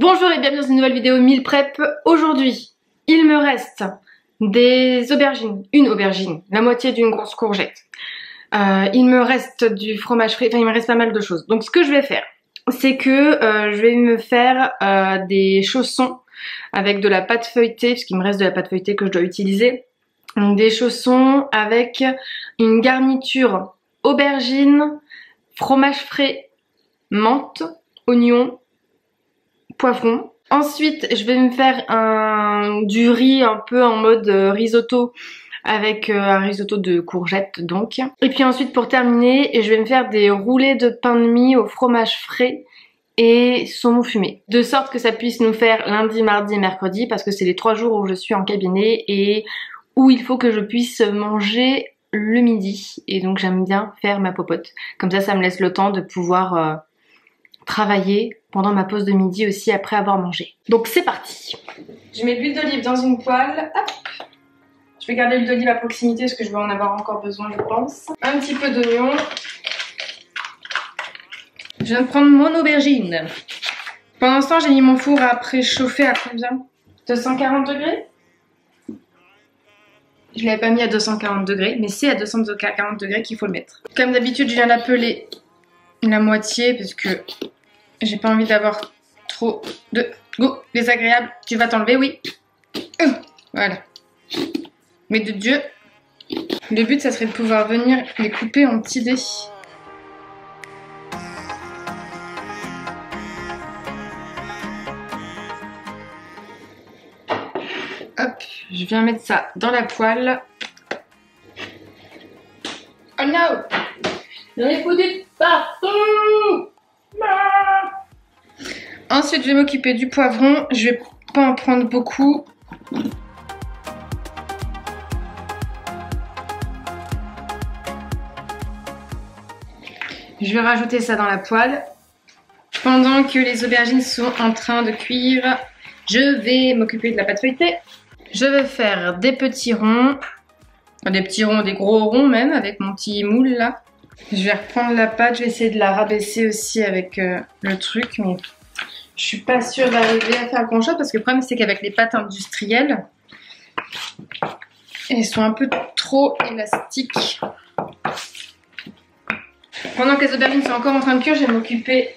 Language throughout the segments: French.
Bonjour et bienvenue dans une nouvelle vidéo meal prep. Aujourd'hui, il me reste des aubergines, une aubergine, la moitié d'une grosse courgette. Il me reste du fromage frais, enfin il me reste pas mal de choses. Donc ce que je vais faire, c'est que je vais me faire des chaussons avec de la pâte feuilletée, parce qu'il me reste de la pâte feuilletée que je dois utiliser. Donc des chaussons avec une garniture aubergine, fromage frais, menthe, oignon, poivron. Ensuite, je vais me faire du riz un peu en mode risotto avec un risotto de courgettes donc. Et puis ensuite pour terminer, je vais me faire des roulés de pain de mie au fromage frais et saumon fumé. De sorte que ça puisse nous faire lundi, mardi et mercredi parce que c'est les 3 jours où je suis en cabinet et où il faut que je puisse manger le midi. Et donc j'aime bien faire ma popote. Comme ça me laisse le temps de pouvoir travailler pendant ma pause de midi aussi après avoir mangé. Donc c'est parti. Je mets de l'huile d'olive dans une poêle. Hop. Je vais garder l'huile d'olive à proximité parce que je vais en avoir encore besoin je pense. Un petit peu d'oignon. Je viens de prendre mon aubergine. Pendant ce temps j'ai mis mon four à préchauffer à combien? 240 degrés? Je l'avais pas mis à 240 degrés, mais c'est à 240 degrés qu'il faut le mettre. Comme d'habitude je viens d'appeler la moitié parce que j'ai pas envie d'avoir trop de goût désagréable. Tu vas t'enlever, oui. Voilà. Mais de Dieu. Le but, ça serait de pouvoir venir les couper en petits dés. Hop, je viens mettre ça dans la poêle. Oh no! J'en ai foutu partout! Ensuite, je vais m'occuper du poivron. Je vais pas en prendre beaucoup. Je vais rajouter ça dans la poêle. Pendant que les aubergines sont en train de cuire, je vais m'occuper de la pâte feuilletée. Je vais faire des petits ronds. Enfin, des petits ronds, des gros ronds même, avec mon petit moule là. Je vais reprendre la pâte, je vais essayer de la rabaisser aussi avec le truc, mais je suis pas sûre d'arriver à faire grand chose parce que le problème c'est qu'avec les pâtes industrielles, elles sont un peu trop élastiques. Pendant que les aubergines sont encore en train de cuire, je vais m'occuper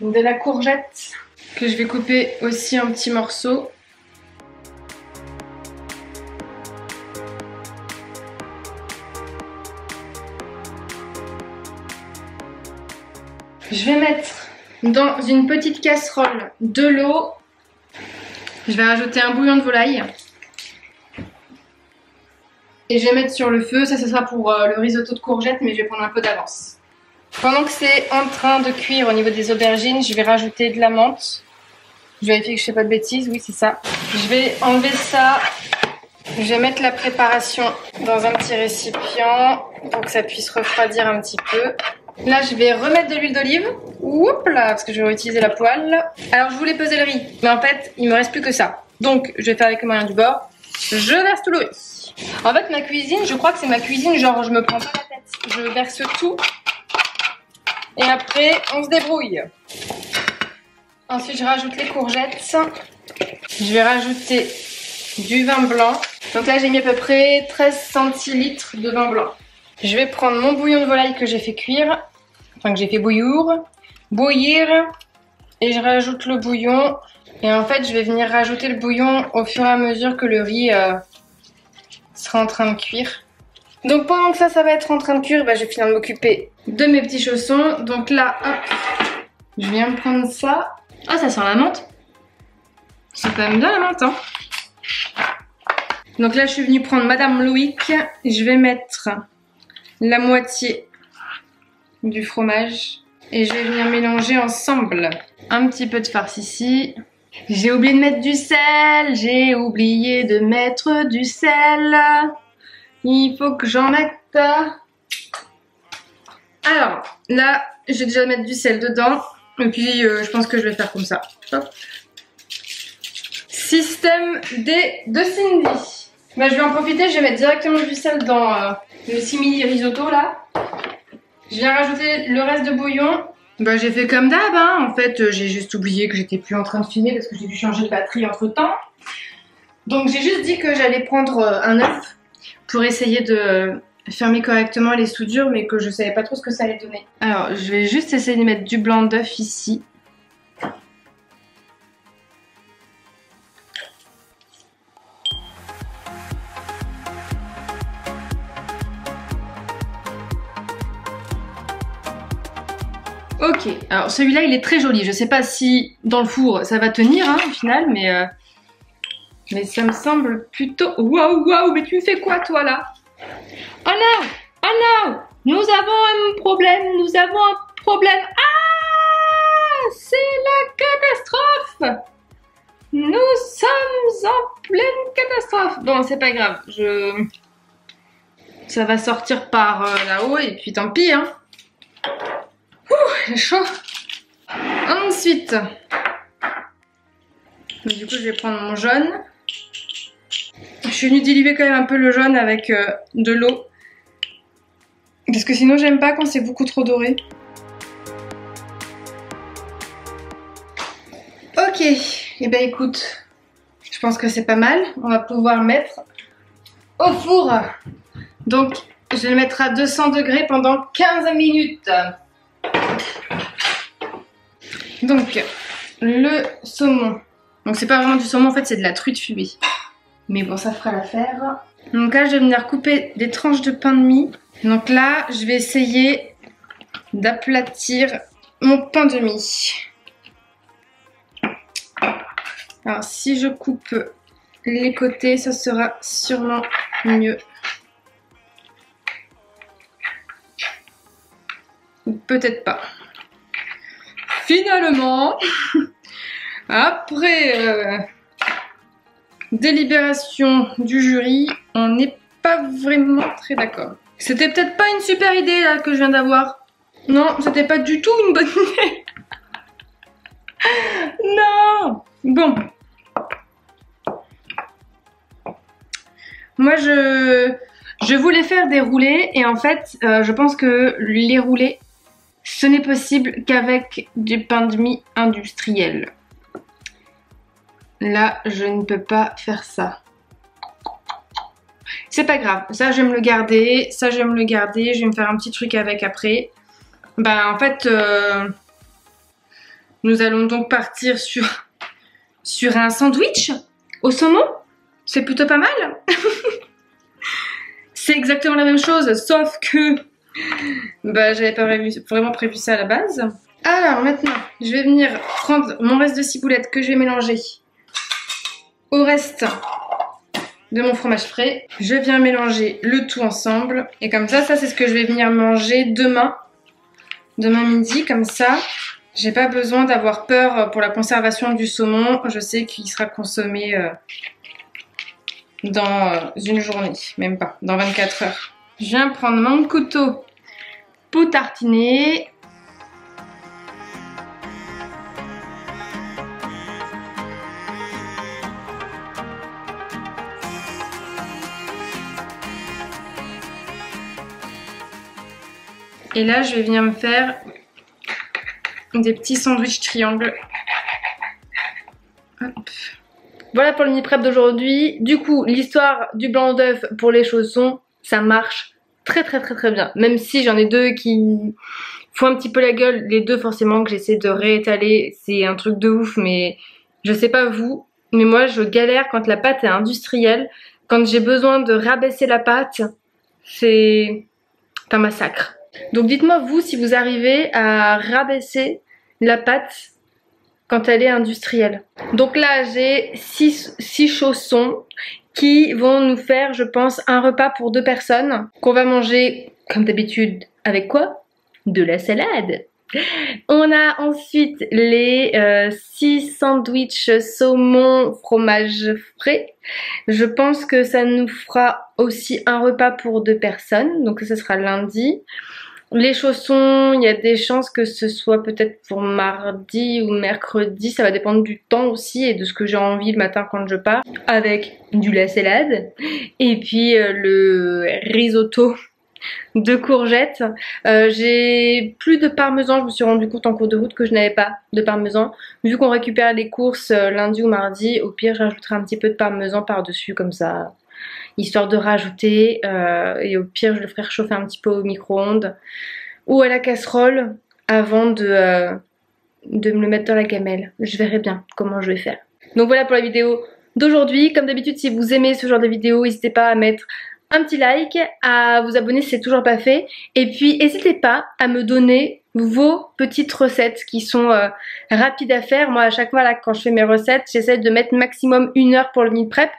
de la courgette que je vais couper aussi en petits morceaux. Je vais mettre dans une petite casserole de l'eau. Je vais rajouter un bouillon de volaille. Et je vais mettre sur le feu. Ça, ce sera pour le risotto de courgettes, mais je vais prendre un peu d'avance. Pendant que c'est en train de cuire au niveau des aubergines, je vais rajouter de la menthe. Je vérifie que je ne fais pas de bêtises. Oui, c'est ça. Je vais enlever ça. Je vais mettre la préparation dans un petit récipient pour que ça puisse refroidir un petit peu. Là, je vais remettre de l'huile d'olive. Oups là, parce que je vais réutiliser la poêle. Alors, je voulais peser le riz, mais en fait, il me reste plus que ça. Donc, je vais faire avec le moyen du bord. Je verse tout le riz. En fait, ma cuisine, je crois que c'est ma cuisine, genre, je me prends pas la tête. Je verse tout. Et après, on se débrouille. Ensuite, je rajoute les courgettes. Je vais rajouter du vin blanc. Donc là, j'ai mis à peu près 13 centilitres de vin blanc. Je vais prendre mon bouillon de volaille que j'ai fait cuire, enfin que j'ai fait bouillir, et je rajoute le bouillon. Et en fait, je vais venir rajouter le bouillon au fur et à mesure que le riz sera en train de cuire. Donc pendant que ça va être en train de cuire, je vais finir de m'occuper de mes petits chaussons. Donc là, hop, je viens de prendre ça. Ah, ça sent la menthe. C'est quand même bien la menthe, hein. Donc là, je suis venue prendre Madame Loïc. Je vais mettre la moitié du fromage et je vais venir mélanger ensemble. Un petit peu de farce ici. J'ai oublié de mettre du sel. Il faut que j'en mette. Alors là, je vais déjà mettre du sel dedans. Et puis je pense que je vais faire comme ça. Hop. Système D de Cindy. Je vais en profiter, je vais mettre directement du sel dans le simili risotto là. Je viens rajouter le reste de bouillon Bah j'ai fait comme d'hab, hein. En fait j'ai juste oublié que j'étais plus en train de filmer parce que j'ai dû changer de batterie entre temps. Donc j'ai juste dit que j'allais prendre un œuf pour essayer de fermer correctement les soudures, mais que je savais pas trop ce que ça allait donner. Alors je vais juste essayer de mettre du blanc d'œuf ici. Ok, alors celui-là il est très joli. Je sais pas si dans le four ça va tenir hein, au final, mais ça me semble plutôt... Waouh, mais tu fais quoi toi là? Oh non, oh non, nous avons un problème, Ah, c'est la catastrophe. Nous sommes en pleine catastrophe. Bon, c'est pas grave, ça va sortir par là-haut et puis tant pis, hein. J'ai chaud. Ensuite, du coup, je vais prendre mon jaune. Je suis venue diluer quand même un peu le jaune avec de l'eau. Parce que sinon, j'aime pas quand c'est beaucoup trop doré. Ok, et ben écoute, je pense que c'est pas mal. On va pouvoir mettre au four. Donc, je vais le mettre à 200 degrés pendant 15 minutes. Donc, le saumon. Donc, c'est pas vraiment du saumon, en fait, c'est de la truite fumée. Mais bon, ça fera l'affaire. Donc là, je vais venir couper des tranches de pain de mie. Donc là, je vais essayer d'aplatir mon pain de mie. Alors, si je coupe les côtés, ça sera sûrement mieux. Ou peut-être pas. Finalement, après délibération du jury, on n'est pas vraiment très d'accord. C'était peut-être pas une super idée là que je viens d'avoir. Non, c'était pas du tout une bonne idée. Non. Bon. Moi je voulais faire des roulés et en fait je pense que les roulés ce n'est possible qu'avec du pain de mie industriel. Là, je ne peux pas faire ça. C'est pas grave, ça je vais me le garder, je vais me faire un petit truc avec après. Ben en fait, nous allons donc partir sur un sandwich au saumon. C'est plutôt pas mal. C'est exactement la même chose, sauf que bah, j'avais pas vraiment prévu ça à la base. Alors maintenant, je vais venir prendre mon reste de ciboulette que je vais mélanger au reste de mon fromage frais. Je viens mélanger le tout ensemble. Et comme ça c'est ce que je vais venir manger demain midi. Comme ça, j'ai pas besoin d'avoir peur pour la conservation du saumon. Je sais qu'il sera consommé dans une journée, même pas, dans 24 heures. Je viens prendre mon couteau pour tartiner. Et là, je vais venir me faire des petits sandwichs triangles. Hop. Voilà pour le mini prep d'aujourd'hui. Du coup, l'histoire du blanc d'œuf pour les chaussons, ça marche très bien. Même si j'en ai deux qui font un petit peu la gueule, les deux forcément que j'essaie de réétaler, c'est un truc de ouf, mais je sais pas vous, mais moi je galère quand la pâte est industrielle. Quand j'ai besoin de rabaisser la pâte, c'est un massacre. Donc dites-moi vous si vous arrivez à rabaisser la pâte quand elle est industrielle. Donc là j'ai 6 chaussons qui vont nous faire je pense un repas pour 2 personnes qu'on va manger comme d'habitude avec quoi? De la salade. On a ensuite les 6 sandwichs saumon fromage frais. Je pense que ça nous fera aussi un repas pour 2 personnes, donc ça sera lundi. Les chaussons, il y a des chances que ce soit peut-être pour mardi ou mercredi, ça va dépendre du temps aussi et de ce que j'ai envie le matin quand je pars, avec du la salade et puis le risotto de courgettes. J'ai plus de parmesan, je me suis rendu compte en cours de route que je n'avais pas de parmesan. Vu qu'on récupère les courses lundi ou mardi, au pire j'ajouterai un petit peu de parmesan par-dessus comme ça, histoire de rajouter. Et au pire je le ferai réchauffer un petit peu au micro-ondes ou à la casserole avant de me le mettre dans la gamelle. Je verrai bien comment je vais faire. Donc voilà pour la vidéo d'aujourd'hui. Comme d'habitude, si vous aimez ce genre de vidéo, n'hésitez pas à mettre un petit like, à vous abonner si c'est toujours pas fait. Et puis n'hésitez pas à me donner vos petites recettes qui sont rapides à faire. Moi à chaque fois là quand je fais mes recettes, j'essaie de mettre maximum 1 heure pour le meal prep.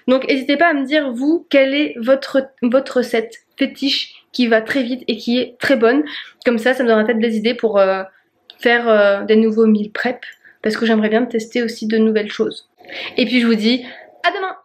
Donc n'hésitez pas à me dire vous quelle est votre recette fétiche qui va très vite et qui est très bonne. Comme ça me donnera peut-être des idées pour faire des nouveaux meal prep parce que j'aimerais bien tester aussi de nouvelles choses. Et puis je vous dis à demain!